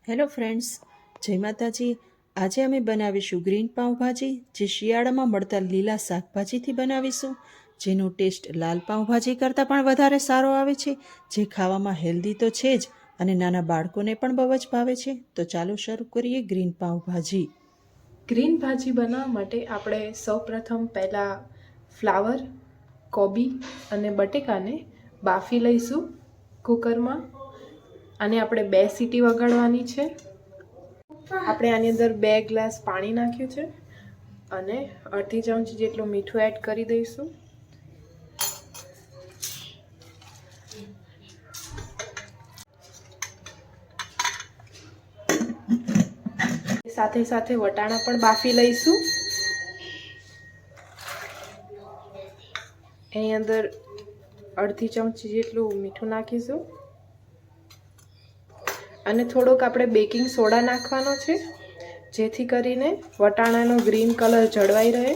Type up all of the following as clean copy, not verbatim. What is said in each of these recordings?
Hello friends, જય માતાજી. આજે અમે બનાવીશું ગ્રીન પાઉંભાજી, જે શિયાળામાં મળતા લીલા શાકભાજીથી બનાવીશું, જેનો ટેસ્ટ લાલ પાઉંભાજી કરતાં પણ વધારે સારો આવે છે, જે ખાવામાં હેલ્ધી તો છે જ અને નાના બાળકોને પણ બહુ જ ભાવે છે. તો ચાલો શરૂ કરીએ ગ્રીન પાઉંભાજી. ગ્રીન ભાજી બનાવવા માટે આપણે સૌપ્રથમ પહેલાં ફ્લાવર, કોબી અને બટેકાને બાફી લઈશું કુકરમાં. આને આપણે 2 સીટી વગાડવાની છે. આપણે આની અંદર 2 ગ્લાસ પાણી નાખ્યું છે અને અડધી ચમચી જેટલું મીઠું એડ કરી દઈશું. સાથે સાથે વટાણા પણ બાફી લઈશું. એની અંદર અડધી ચમચી જેટલું મીઠું નાખીશું અને થોડોક આપણે બેકિંગ સોડા નાખવાનો છે, જેથી કરીને વટાણાનો ગ્રીન કલર જળવાઈ રહે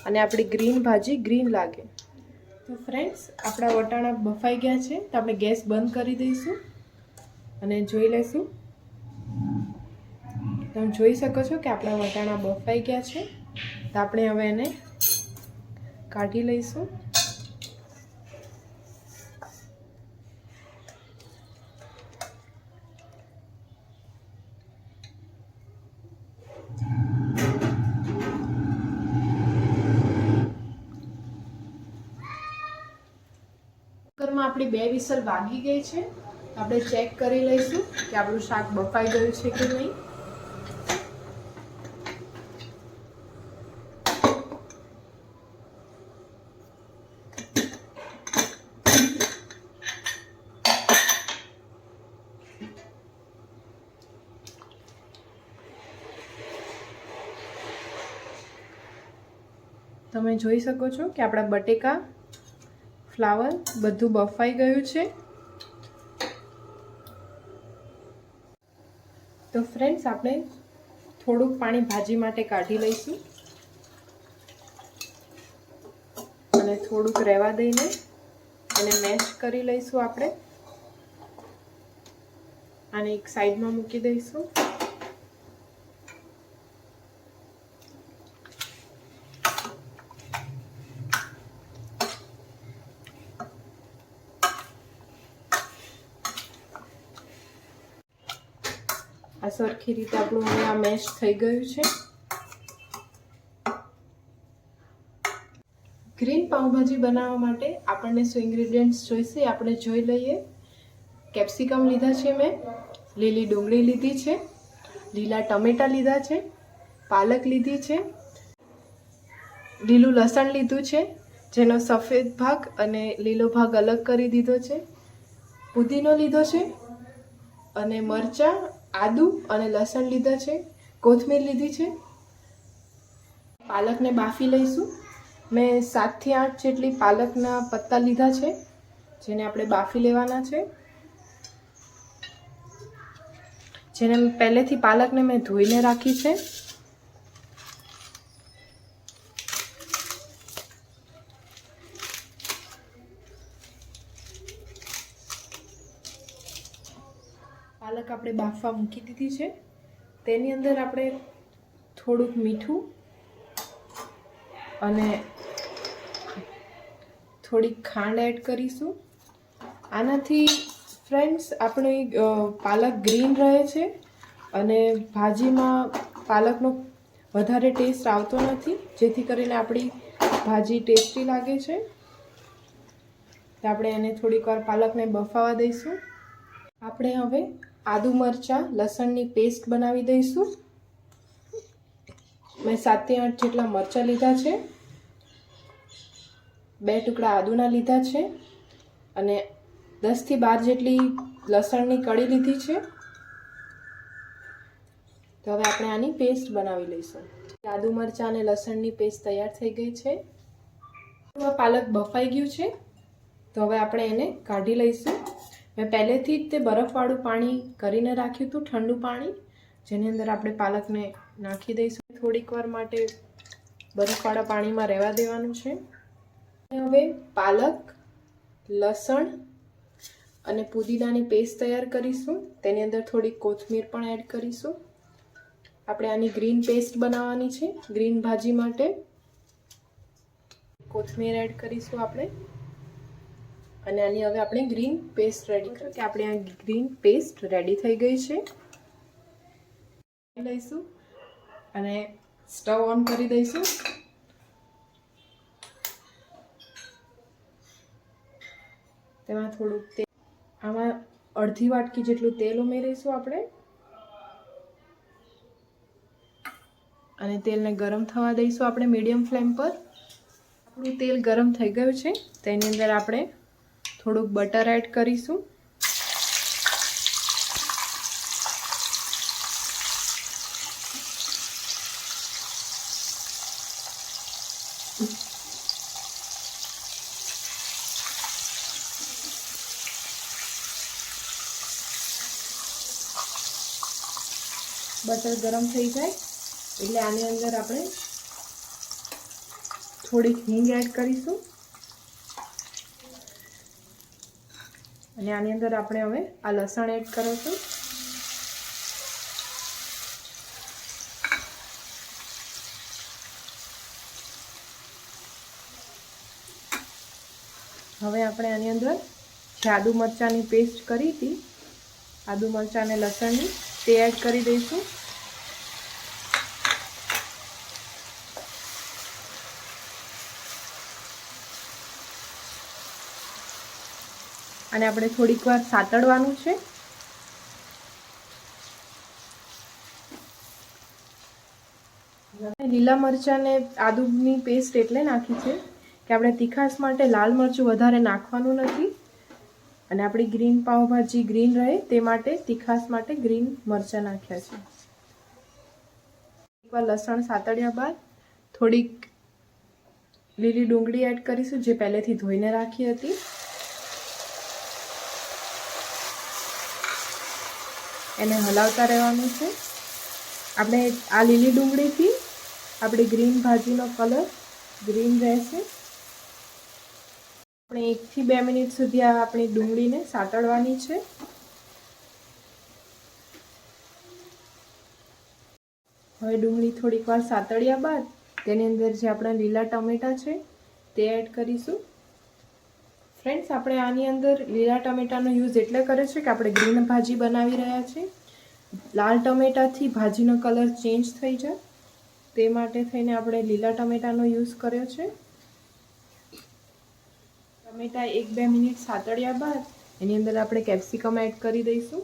અને આપણી ગ્રીન ભાજી ગ્રીન લાગે. તો ફ્રેન્ડ્સ, આપણા વટાણા બફાઈ ગયા છે, તો આપણે ગેસ બંધ કરી દઈશું અને જોઈ લઈશું. તમે જોઈ શકો છો કે આપણા વટાણા બફાઈ ગયા છે. તો આપણે હવે એને કાઢી લઈશું. કુકરમાં આપણી 2 વિસલ વાગી ગઈ છે. આપણે ચેક કરી લઈશું કે આપણું શાક બફાઈ ગયું છે કે નહીં. તમે જોઈ શકો છો કે આપણા બટેકા, ફ્લાવર બધું બફાઈ ગયું છે. તો ફ્રેન્ડ્સ, આપણે થોડુંક પાણી ભાજી માટે કાઢી લઈશું અને થોડુંક રહેવા દઈને એને મેશ કરી લઈશું. આપણે આને એક સાઈડમાં મૂકી દઈશું. આ સરખી રીતે આપણું હવે આ મેશ થઈ ગયું છે. ગ્રીન પાઉંભાજી બનાવવા માટે આપણને શું ઇન્ગ્રેડિયન્ટ્સ જોઈશે આપણે જોઈ લઈએ. કેપ્સિકમ લીધા છે મેં, લીલી ડુંગળી લીધી છે, લીલા ટમેટાં લીધા છે, પાલક લીધી છે, લીલું લસણ લીધું છે, જેનો સફેદ ભાગ અને લીલો ભાગ અલગ કરી દીધો છે, પુદીનો લીધો છે અને મરચાં, આદુ અને લસણ લીધા છે, કોથમીર લીધી છે. પાલકને બાફી લઈશું. મેં 7 થી 8 જેટલી પાલકના પત્તા લીધા છે, જેને આપણે બાફી લેવાના છે. જેને પહેલેથી પાલકને મેં ધોઈને રાખી છે. પાલક આપણે બાફવા મૂકી દીધી છે. તેની અંદર આપણે થોડુંક મીઠું અને થોડીક ખાંડ એડ કરીશું. આનાથી ફ્રેન્ડ્સ આપણી પાલક ગ્રીન રહે છે અને ભાજીમાં પાલકનો વધારે ટેસ્ટ આવતો નથી, જેથી કરીને આપણી ભાજી ટેસ્ટી લાગે છે. તો આપણે એને થોડીક વાર પાલકને બફાવા દઈશું. આપણે હવે આદુ, મરચાં, લસણની પેસ્ટ બનાવી દઈશું. મેં 7 થી 8 જેટલા મરચાં લીધા છે, 2 ટુકડા આદુના લીધા છે અને 10 થી 12 જેટલી લસણની કળી લીધી છે. તો હવે આપણે આની પેસ્ટ બનાવી લઈશું. આદુ, મરચાં અને લસણની પેસ્ટ તૈયાર થઈ ગઈ છે. પાલક બફાઈ ગયું છે, તો હવે આપણે એને કાઢી લઈશું. મેં પહેલેથી જ તે બરફવાળું પાણી કરીને રાખ્યું હતું, ઠંડુ પાણી, જેની અંદર આપણે પાલકને નાખી દઈશું. થોડીક વાર માટે બરફવાળા પાણીમાં રહેવા દેવાનું છે. હવે પાલક, લસણ અને પુદીનાની પેસ્ટ તૈયાર કરીશું. તેની અંદર થોડી કોથમીર પણ એડ કરીશું. આપણે આની ગ્રીન પેસ્ટ બનાવવાની છે ગ્રીન ભાજી માટે. કોથમીર એડ કરીશું આપણે અને આની હવે આપણે ગ્રીન પેસ્ટ રેડી કરીશું. કે આપણે આ ગ્રીન પેસ્ટ રેડી થઈ ગઈ છે. લઈશું અને સ્ટવ ઓન કરી દઈશું. તેમાં થોડુંક તેલ, આમાં અડધી વાટકી જેટલું તેલ ઉમેરીશું આપણે અને તેલને ગરમ થવા દઈશું આપણે મીડિયમ ફ્લેમ પર. આપણું તેલ ગરમ થઈ ગયું છે. તેની અંદર આપણે થોડુંક બટર એડ કરીશું. બટર ગરમ થઈ જાય એટલે આની અંદર આપણે થોડીક હિંગ એડ કરીશું અને આની અંદર આપણે હવે આ લસણ એડ કરીશું. હવે આપણે આની અંદર જે આદુ મરચાંની પેસ્ટ કરી હતી, આદુ મરચાં અને લસણની, તે એડ કરી દઈશું. અને આપણે થોડીક વાર સાતળવાનું છે. લીલા મરચાં ને આદુની પેસ્ટ એટલે નાખી છે કે આપણે તીખાશ માટે લાલ મરચું વધારે નાખવાનું નથી અને આપણી ગ્રીન પાવભાજી ગ્રીન રહે તે માટે તીખાશ માટે ગ્રીન મરચાં નાખ્યા છે. એકવાર લસણ સાતળ્યા બાદ થોડીક લીલી ડુંગળી એડ કરીશું જે પહેલેથી ધોઈને રાખી હતી. એને હલાવતા રહેવાનું છે. આપણે આ લીલી ડુંગળીથી આપણી ગ્રીન ભાજીનો કલર ગ્રીન રહેશે. આપણે 1 થી 2 મિનિટ સુધી આ આપણી ડુંગળીને સાતળવાની છે. હવે ડુંગળી થોડીક વાર સાતળ્યા બાદ તેની અંદર જે આપણા લીલા ટમેટા છે તે એડ કરીશું. ફ્રેન્ડ્સ, આપણે આની અંદર લીલા ટમેટાનો યુઝ એટલે કરે છે કે આપણે ગ્રીન ભાજી બનાવી રહ્યા છીએ. લાલ ટમેટાથી ભાજીનો કલર ચેન્જ થઈ જાય તે માટે થઈને આપણે લીલા ટમેટાનો યુઝ કર્યો છે. ટમેટા 1-2 મિનિટ સાતળ્યા બાદ એની અંદર આપણે કેપ્સિકમ એડ કરી દઈશું.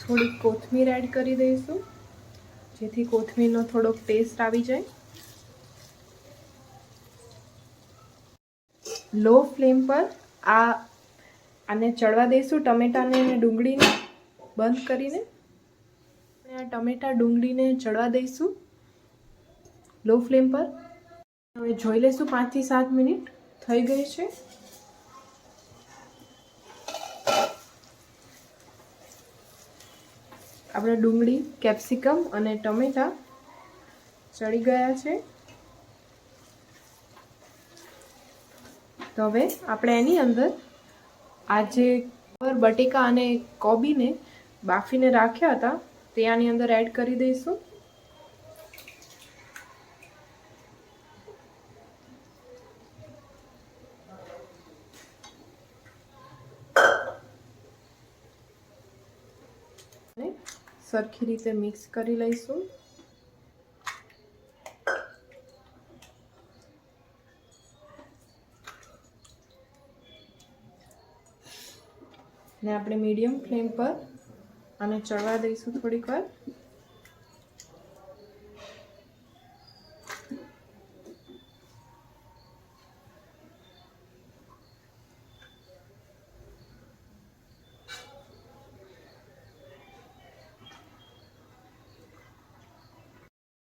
થોડીક કોથમીર એડ કરી દઈશું જેથી કોથમીરનો થોડોક ટેસ્ટ આવી જાય. લો ફ્લેમ પર આને ચડવા દઈશું. ટમેટાને અને ડુંગળીને બંધ કરીને આ ટમેટા ડુંગળીને ચડવા દઈશું લો ફ્લેમ પર. હવે જોઈ લઈશું 5 થી 7 મિનિટ થઈ ગઈ છે. આપણે ડુંગળી, કેપ્સિકમ અને ટમેટા ચડી ગયા છે. તો હવે આપણે એની અંદર આ જે બટેકા અને કોબીને બાફીને રાખ્યા હતા તે આની અંદર એડ કરી દઈશું. સરખી રીતે મિક્સ કરી લઈશું. ને આપણે મીડિયમ ફ્લેમ પર આને ચડવા દઈશું થોડીક વાર.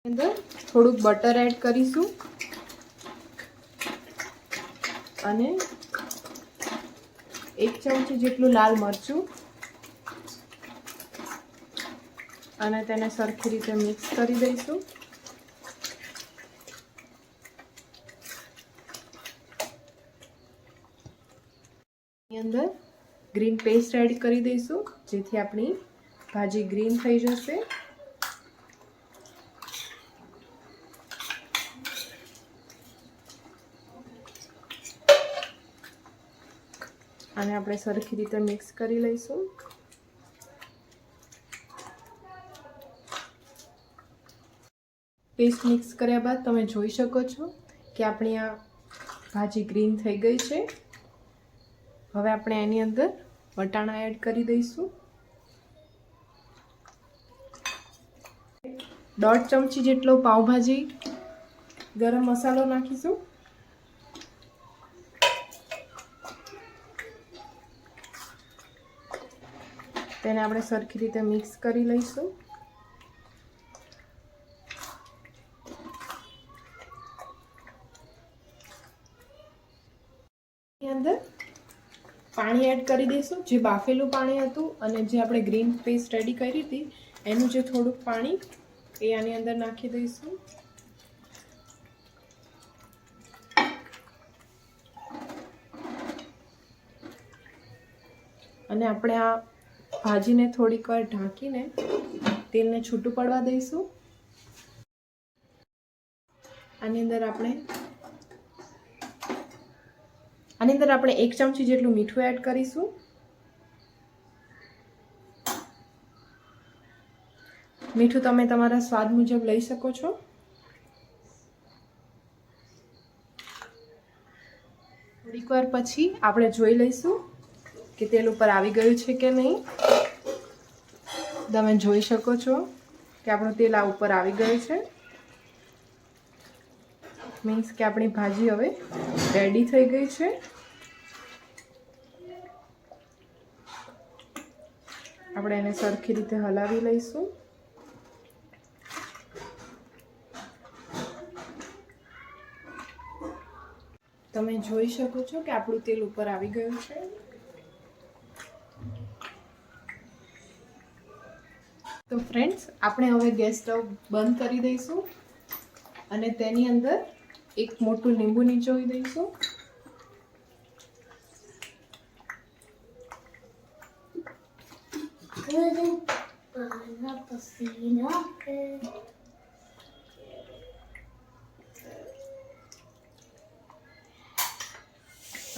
અંદર થોડુંક બટર એડ કરીશું અને 1 ચમચી જેટલું લાલ મરચું અને તેને સરખી રીતે મિક્સ કરી દઈશું. એની અંદર ગ્રીન પેસ્ટ એડ કરી દઈશું જેથી આપણી ભાજી ગ્રીન થઈ જશે. અને આપણે સરખી રીતે મિક્સ કરી લઈશું. પેસ્ટ મિક્સ કર્યા બાદ તમે જોઈ શકો છો કે આપણી આ ભાજી ગ્રીન થઈ ગઈ છે. હવે આપણે એની અંદર વટાણા એડ કરી દઈશું. 1.5 ચમચી જેટલો પાવભાજી ગરમ મસાલો નાખીશું. તેને આપણે સરખી રીતે મિક્સ કરી લઈશું. એની અંદર પાણી એડ કરી દઈશું, જે બાફેલું પાણી હતું અને જે આપણે ગ્રીન પેસ્ટ રેડી કરી હતી એનું જે થોડુંક પાણી એ આની અંદર નાખી દઈશું. અને આપણે આ ભાજીને થોડીક વાર ઢાંકીને તેલને છૂટું પડવા દઈશું. આની અંદર આપણે 1 ચમચી જેટલું મીઠું એડ કરીશું. મીઠું તમે તમારા સ્વાદ મુજબ લઈ શકો છો. થોડીક વાર પછી આપણે જોઈ લઈશું કે તેલ ઉપર આવી ગયું છે કે નહીં. તમે જોઈ શકો છો કે આપણું તેલ આ ઉપર આવી ગયું છે. મીન્સ કે આપણી ભાજી હવે રેડી થઈ ગઈ છે. આપણે એને સરખી રીતે હલાવી લઈશું. તમે જોઈ શકો છો કે આપણું તેલ ઉપર આવી ગયું છે. તો ફ્રેન્ડ્સ, આપણે હવે ગેસ સ્ટવ બંધ કરી દઈશું અને તેની અંદર એક મોટું લીંબુ નીચોવી દઈશું.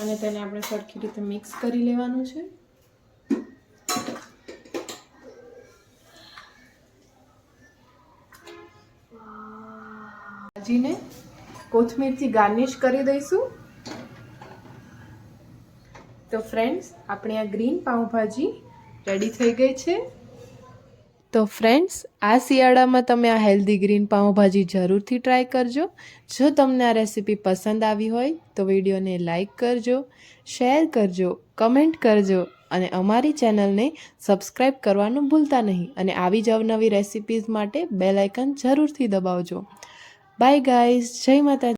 અને તેને આપણે સરખી રીતે મિક્સ કરી લેવાનું છે. ભાજીને કોથમીરથી ગાર્નિશ કરી દઈશું. તો ફ્રેન્ડ્સ, આપણી આ ગ્રીન પાઉંભાજી રેડી થઈ ગઈ છે. તો ફ્રેન્ડ્સ, આ શિયાળામાં તમે આ હેલ્ધી ગ્રીન પાઉંભાજી જરૂરથી ટ્રાય કરજો. જો તમને આ રેસીપી પસંદ આવી હોય તો વિડીયોને લાઈક કરજો, શેર કરજો, કમેન્ટ કરજો અને અમારી ચેનલને સબસ્ક્રાઈબ કરવાનું ભૂલતા નહીં. અને આવી જ અવનવી રેસીપીઝ માટે બેલ આઇકન જરૂરથી દબાવજો. બાય ગાઈઝ, જય માતાજી.